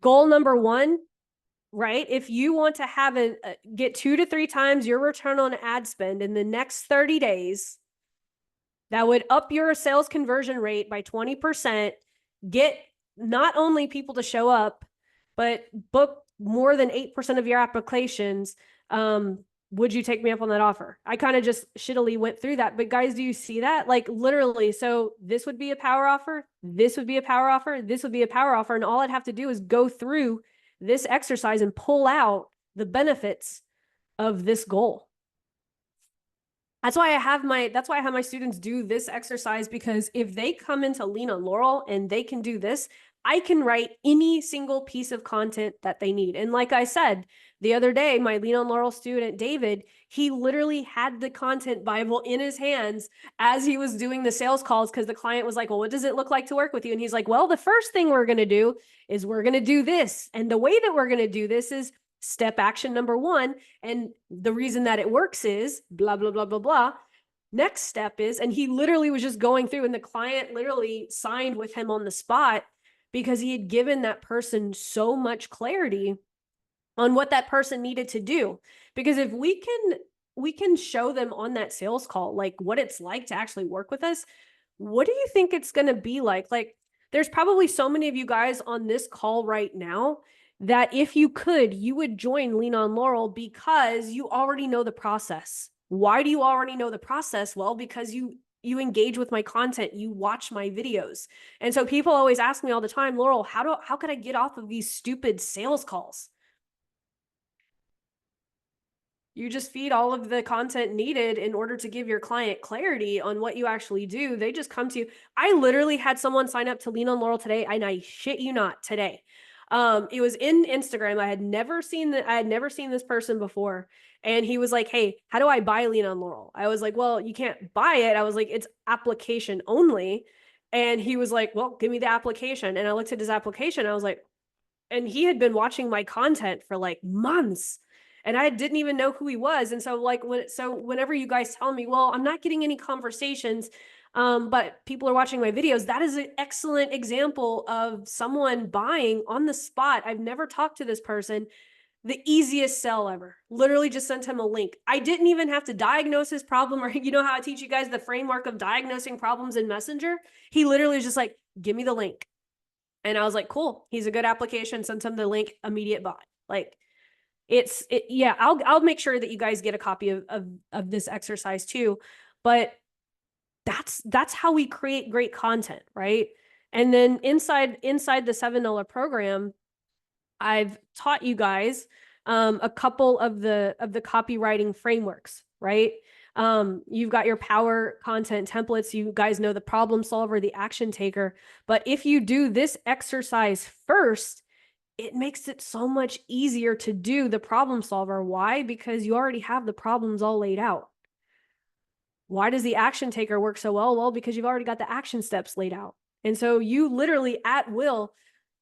Goal number 1, right? If you want to have get 2 to 3 times your return on ad spend in the next 30 days, that would up your sales conversion rate by 20%, get not only people to show up, but book more than 8% of your applications. Would you take me up on that offer? I kind of just shittily went through that, but guys, do you see that? Like literally, so this would be a power offer, this would be a power offer, this would be a power offer, and all I'd have to do is go through this exercise and pull out the benefits of this goal. That's why I have my students do this exercise, because if they come into Lean on Laurel and they can do this, I can write any single piece of content that they need. And like I said, the other day, my Lean on Laurel student, David, he literally had the content Bible in his hands as he was doing the sales calls, because the client was like, well, what does it look like to work with you? And he's like, well, the first thing we're going to do is we're going to do this. And the way that we're going to do this is step action number 1. And the reason that it works is blah, blah, blah, blah, blah. Next step is, and he literally was just going through, and the client literally signed with him on the spot because he had given that person so much clarity on what that person needed to do. Because if we can show them on that sales call, like what it's like to actually work with us, what do you think it's going to be like? Like there's probably so many of you guys on this call right now that if you could, you would join Lean on Laurel because you already know the process. Why do you already know the process? Well, because you engage with my content, you watch my videos. And so people always ask me all the time, Laurel, how could I get off of these stupid sales calls? You just feed all of the content needed in order to give your client clarity on what you actually do. They just come to you. I literally had someone sign up to Lean on Laurel today, and I shit you not, today. It was in Instagram. I had never seen this person before. And he was like, "Hey, how do I buy Lean on Laurel?" I was like, "Well, you can't buy it." I was like, "It's application only." And he was like, "Well, give me the application." And I looked at his application. I was like, and he had been watching my content for like months, and I didn't even know who he was. And so whenever you guys tell me, well, I'm not getting any conversations, but people are watching my videos, that is an excellent example of someone buying on the spot. I've never talked to this person. The easiest sell ever. Literally just sent him a link. I didn't even have to diagnose his problem, or you know how I teach you guys the framework of diagnosing problems in Messenger? He literally was just like, "Give me the link." And I was like, "Cool. He's a good application." Sent him the link, immediate buy. Like, yeah, I'll make sure that you guys get a copy of this exercise too. But that's how we create great content, right? And then inside the $7 program, I've taught you guys a couple of the copywriting frameworks, right? You've got your power content templates. You guys know the problem solver, the action taker. But if you do this exercise first, it makes it so much easier to do the problem solver. Why? Because you already have the problems all laid out. Why does the action taker work so well? Well, because you've already got the action steps laid out. And so you literally at will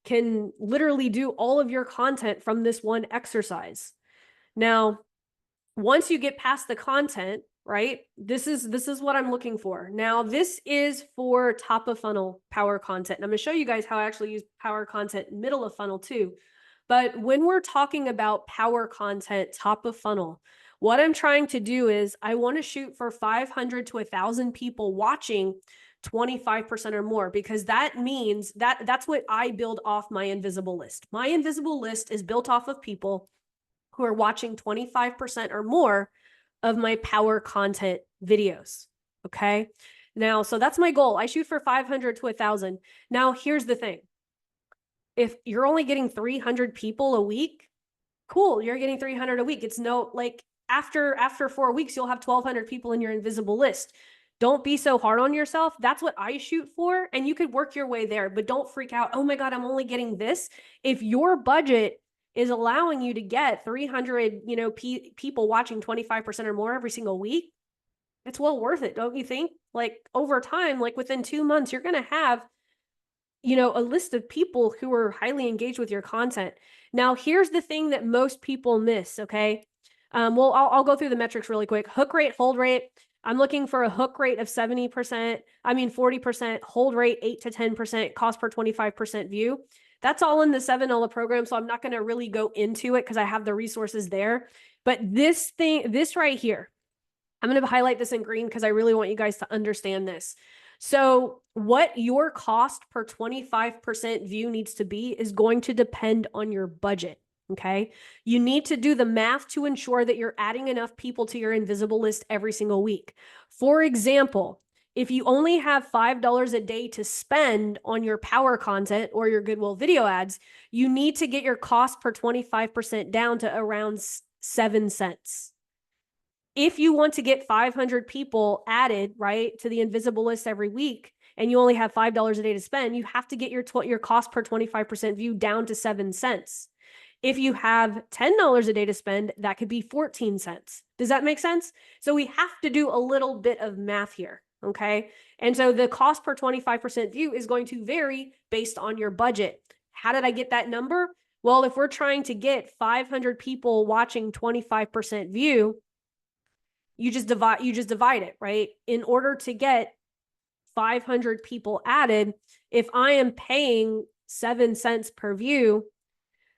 can literally do all of your content from this one exercise. Now, once you get past the content, right? This is what I'm looking for. Now, this is for top of funnel power content. And I'm going to show you guys how I actually use power content middle of funnel too. But when we're talking about power content top of funnel, what I'm trying to do is I want to shoot for 500 to 1,000 people watching 25% or more, because that means that's what I build off my invisible list. My invisible list is built off of people who are watching 25% or more of my power content videos. Okay. Now, so that's my goal. I shoot for 500 to 1,000. Now, here's the thing. If you're only getting 300 people a week, cool. You're getting 300 a week. It's no, like, after 4 weeks, you'll have 1,200 people in your invisible list. Don't be so hard on yourself. That's what I shoot for. And you could work your way there, but don't freak out. "Oh my God, I'm only getting this." If your budget is allowing you to get 300, people watching 25% or more every single week, it's well worth it. Don't you think? Like, over time, like within 2 months, you're going to have, a list of people who are highly engaged with your content. Now, here's the thing that most people miss. Okay. Well, I'll go through the metrics really quick. Hook rate, hold rate. I'm looking for a hook rate of 70%. 40%, hold rate 8 to 10%, cost per 25% view. That's all in the $7 program. So I'm not going to really go into it because I have the resources there. But this right here, I'm going to highlight this in green because I really want you guys to understand this. So what your cost per 25% view needs to be is going to depend on your budget. Okay. You need to do the math to ensure that you're adding enough people to your invisible list every single week. For example, if you only have $5 a day to spend on your power content or your Goodwill video ads, you need to get your cost per 25% down to around 7 cents. If you want to get 500 people added, right, to the invisible list every week, and you only have $5 a day to spend, you have to get your cost per 25% view down to 7 cents. If you have $10 a day to spend, that could be 14 cents. Does that make sense? So we have to do a little bit of math here, okay? And so the cost per 25% view is going to vary based on your budget. How did I get that number? Well, if we're trying to get 500 people watching 25% view, you just divide it, right? In order to get 500 people added, if I am paying 7 cents per view,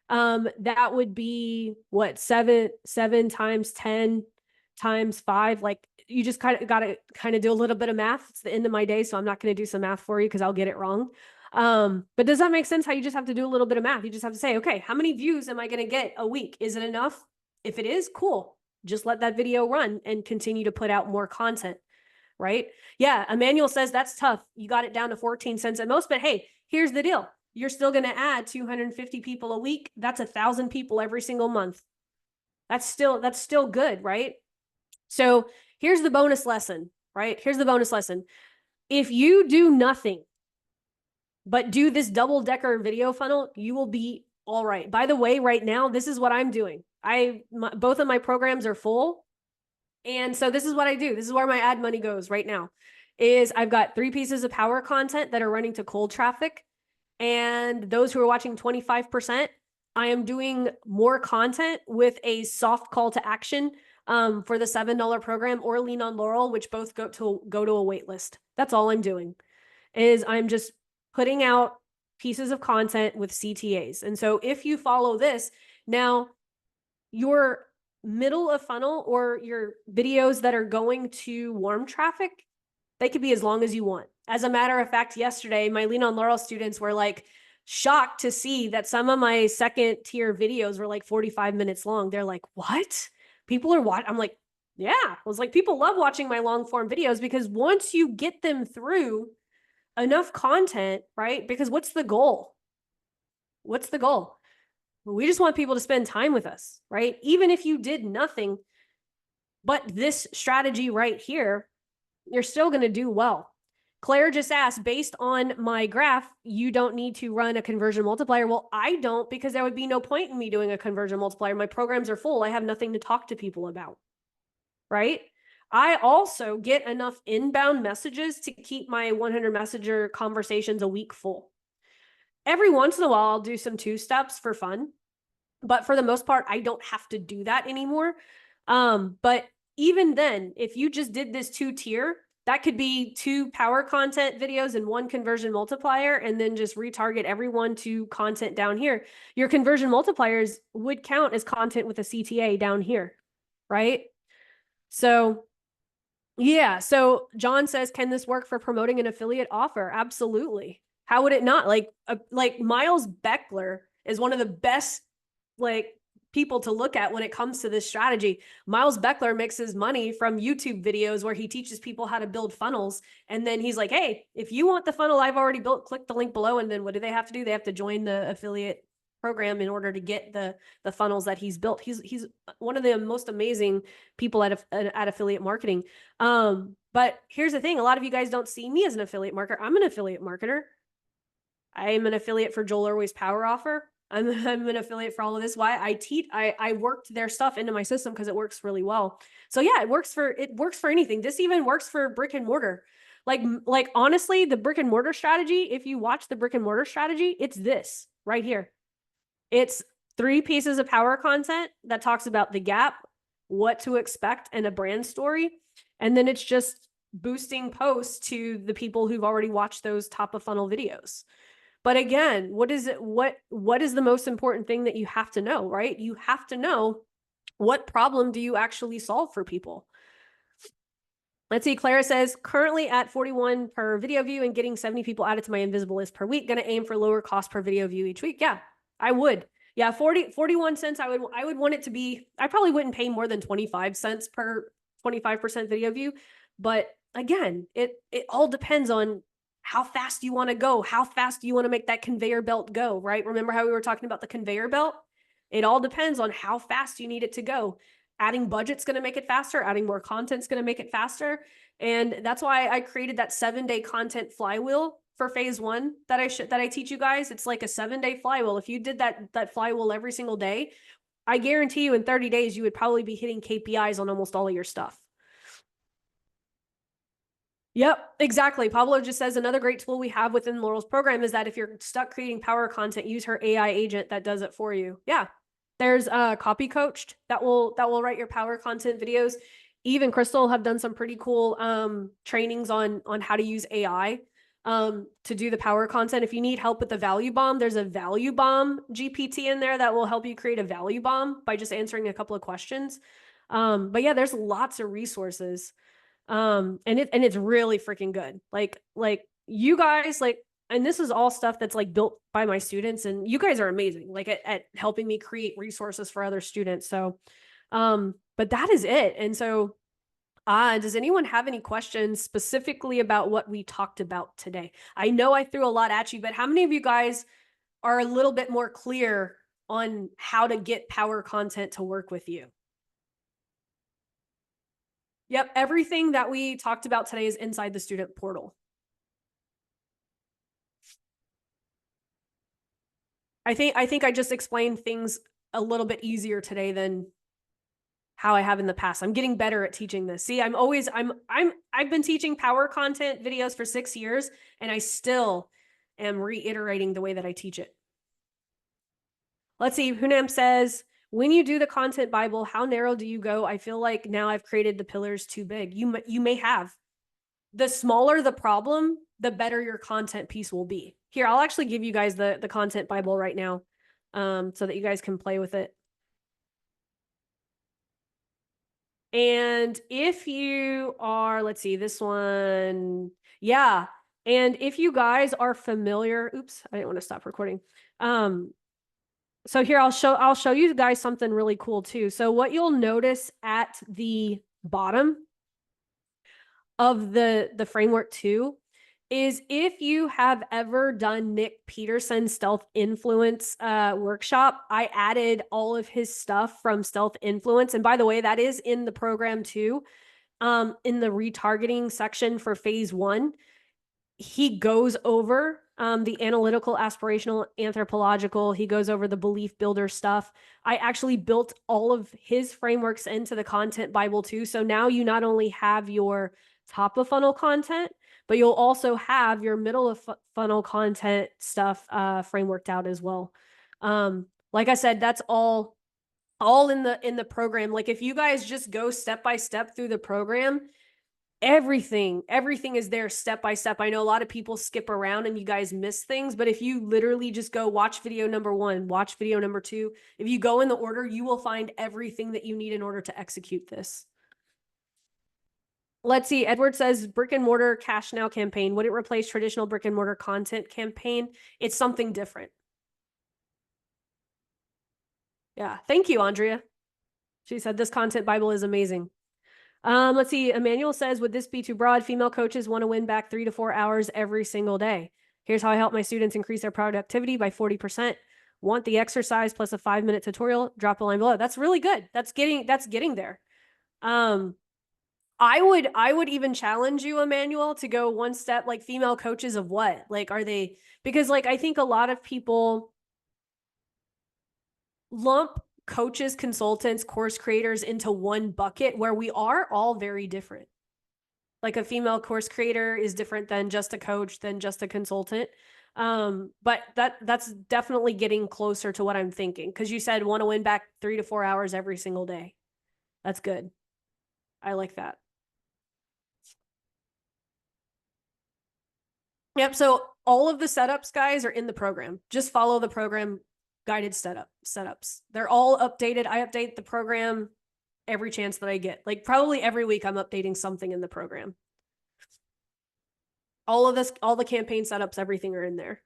that would be what, 7 times 10 times 5. Like, you just got to do a little bit of math. It's the end of my day, so I'm not going to do some math for you because I'll get it wrong. But does that make sense? How you just have to do a little bit of math? You just have to say, okay, how many views am I going to get a week? Is it enough? If it is, cool. Just let that video run and continue to put out more content, right? Yeah, Emmanuel says that's tough. You got it down to 14 cents at most, but hey, here's the deal. You're still going to add 250 people a week. That's 1,000 people every single month. That's still good, right? So here's the bonus lesson, right? Here's the bonus lesson. If you do nothing but do this double-decker video funnel, you will be all right. By the way, right now, this is what I'm doing. Both of my programs are full. And so this is what I do. This is where my ad money goes right now. Is I've got 3 pieces of power content that are running to cold traffic. And those who are watching 25%, I am doing more content with a soft call to action for the $7 program or Lean on Laurel, which both go to a wait list. That's all I'm doing. Is I'm just putting out pieces of content with CTAs. And so if you follow this, now your middle of funnel or your videos that are going to warm traffic, they could be as long as you want. As a matter of fact, yesterday, my Lean on Laurel students were like shocked to see that some of my second tier videos were like 45 minutes long. They're like, what? People are watching. I'm like, yeah. I was like, people love watching my long form videos because once you get them through enough content, right? Because what's the goal? What's the goal? We just want people to spend time with us, right? Even if you did nothing but this strategy right here, you're still going to do well. Claire just asked, based on my graph, you don't need to run a conversion multiplier. Well, I don't, because there would be no point in me doing a conversion multiplier. My programs are full. I have nothing to talk to people about, right? I also get enough inbound messages to keep my 100 messenger conversations a week full. Every once in a while, I'll do some 2-steps for fun. But for the most part, I don't have to do that anymore. But even then, if you just did this 2-tier, that could be 2 power content videos and 1 conversion multiplier, and then just retarget everyone to content down here. Your conversion multipliers would count as content with a CTA down here, right? So yeah. So John says, can this work for promoting an affiliate offer? Absolutely. How would it not? Like Miles Beckler is one of the best people to look at when it comes to this strategy. Miles Beckler makes his money from YouTube videos where he teaches people how to build funnels. And then he's like, hey, if you want the funnel I've already built, click the link below. And then what do they have to do? They have to join the affiliate program in order to get the funnels that he's built. He's one of the most amazing people at affiliate marketing. But here's the thing. A lot of you guys don't see me as an affiliate marketer. I'm an affiliate marketer. I'm an affiliate for Joel Irway's Power Offer. I'm an affiliate for all of this. Why I worked their stuff into my system because it works really well. So yeah, it works for anything. This even works for brick and mortar. Like honestly, the brick and mortar strategy, if you watch the brick and mortar strategy, it's this right here. It's 3 pieces of power content that talks about the gap, what to expect, and a brand story. And then it's just boosting posts to the people who've already watched those top of funnel videos. But again, what is the most important thing that you have to know, right? You have to know, what problem do you actually solve for people? Let's see. Clara says, currently at 41 per video view and getting 70 people added to my invisible list per week. Going to aim for lower cost per video view each week. Yeah, I would. Yeah, 41 cents. I would want it to be, I probably wouldn't pay more than 25 cents per 25% video view. But again, it all depends on how fast you want to go, how fast you want to make that conveyor belt go, right? Remember how we were talking about the conveyor belt? It all depends on how fast you need it to go. Adding budget's going to make it faster. Adding more content's going to make it faster. And that's why I created that 7-day content flywheel for phase 1 that I teach you guys. It's like a 7-day flywheel. If you did that flywheel every single day, I guarantee you in 30 days, you would probably be hitting KPIs on almost all of your stuff. Yep, exactly. Pablo just says another great tool we have within Laurel's program is that if you're stuck creating power content, use her AI agent that does it for you. Yeah. There's Copy Coached that will write your power content videos. Eve and Crystal have done some pretty cool trainings on how to use AI to do the power content. If you need help with the value bomb, there's a value bomb GPT in there that will help you create a value bomb by just answering a couple of questions. But yeah, there's lots of resources. And it's really freaking good. Like you guys, and this is all stuff that's like built by my students, and you guys are amazing, like at helping me create resources for other students. So, but that is it. And so, does anyone have any questions specifically about what we talked about today? I know I threw a lot at you, but how many of you guys are a little bit more clear on how to get power content to work with you. Yep, everything that we talked about today is inside the student portal. I think I just explained things a little bit easier today than how I have in the past. I'm getting better at teaching this. See, I've been teaching power content videos for 6 years, and I still am reiterating the way that I teach it. Let's see. Hunam says, when you do the content Bible, how narrow do you go? I feel like now I've created the pillars too big. You may have. The smaller the problem, the better your content piece will be. Here, I'll actually give you guys the content Bible right now, so that you guys can play with it. And if you are, let's see, this one, yeah. And if you guys are familiar, oops, I didn't want to stop recording. So here I'll show you guys something really cool too. So what you'll notice at the bottom of the framework too is if you have ever done Nick Peterson's Stealth Influence workshop, I added all of his stuff from Stealth Influence. And by the way, that is in the program too. In the retargeting section for phase 1, he goes over the analytical, aspirational, anthropological. He goes over the belief builder stuff. I actually built all of his frameworks into the content Bible too. So now you not only have your top of funnel content, but you'll also have your middle of funnel content stuff frameworked out as well. Like I said, that's all in the program. Like if you guys just go step by step through the program, everything is there step by step. I know a lot of people skip around and you guys miss things, but if you literally just go watch video number 1, watch video number 2, if you go in the order, you will find everything that you need in order to execute this. Let's see. Edward says brick and mortar cash now campaign. Would it replace traditional brick and mortar content campaign? It's something different. Yeah. Thank you, Andrea. She said this content Bible is amazing. Let's see. Emmanuel says, would this be too broad? Female coaches want to win back 3 to 4 hours every single day. Here's how I help my students increase their productivity by 40%. Want the exercise plus a 5-minute tutorial? Drop a line below. That's really good. That's getting there. I would even challenge you, Emmanuel, to go one step, like female coaches of what? Like, are they, because like, I think a lot of people lump coaches, consultants, course creators into one bucket where we are all very different. Like a female course creator is different than just a coach, than just a consultant. But that's definitely getting closer to what I'm thinking. Cause you said want to win back 3 to 4 hours every single day. That's good. I like that. Yep. So all of the setups, guys, are in the program. Just follow the program guided setups. They're all updated. I update the program every chance that I get. Like probably every week I'm updating something in the program. All of this, all the campaign setups, everything are in there.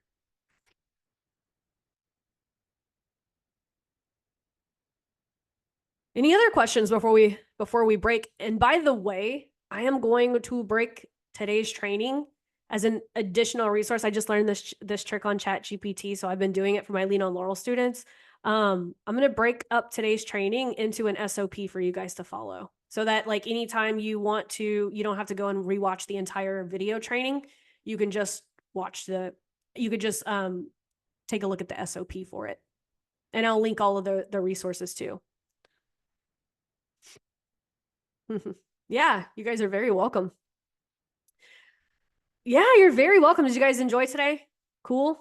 Any other questions before we break? And by the way, I am going to break today's training as an additional resource. I just learned this trick on ChatGPT, so I've been doing it for my Lean on Laurel students. I'm going to break up today's training into an SOP for you guys to follow, so that like anytime you want to, you don't have to go and rewatch the entire video training. You can just take a look at the SOP for it, and I'll link all of the resources too. Yeah, you guys are very welcome. Yeah, you're very welcome. Did you guys enjoy today? Cool.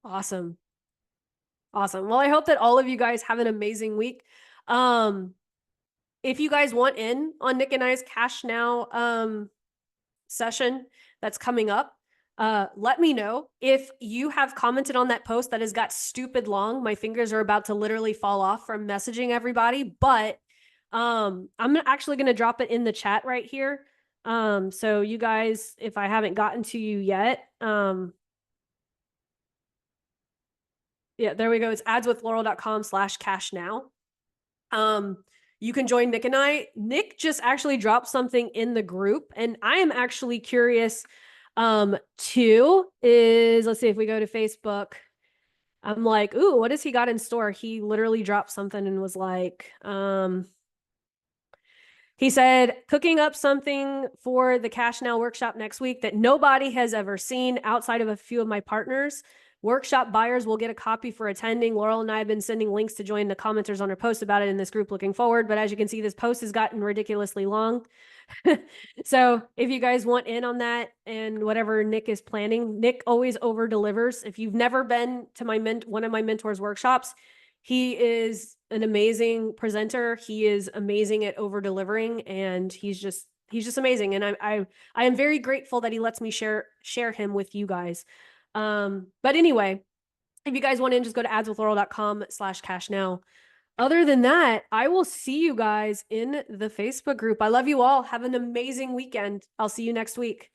Awesome. Awesome. Well, I hope that all of you guys have an amazing week. If you guys want in on Nick and I's Cash Now session that's coming up, let me know. If you have commented on that post that has got stupid long, my fingers are about to literally fall off from messaging everybody, but I'm actually going to drop it in the chat right here. So you guys, if I haven't gotten to you yet, yeah, there we go. It's adswithlaurel.com/cash now. You can join Nick and I. Nick just actually dropped something in the group, and I am actually curious, too, let's see if we go to Facebook. I'm like, ooh, what has he got in store? He literally dropped something and was like, he said, cooking up something for the Cash Now workshop next week that nobody has ever seen outside of a few of my partners. Workshop buyers will get a copy for attending. Laurel and I have been sending links to join the commenters on our post about it in this group looking forward. But as you can see, this post has gotten ridiculously long. So if you guys want in on that and whatever Nick is planning, Nick always over delivers. If you've never been to one of my mentors workshops, he is an amazing presenter. He is amazing at over delivering, and he's just amazing. And I am very grateful that he lets me share him with you guys. But anyway, if you guys want in, just go to adswithlaurel.com/cash now. Other than that, I will see you guys in the Facebook group. I love you all. Have an amazing weekend. I'll see you next week.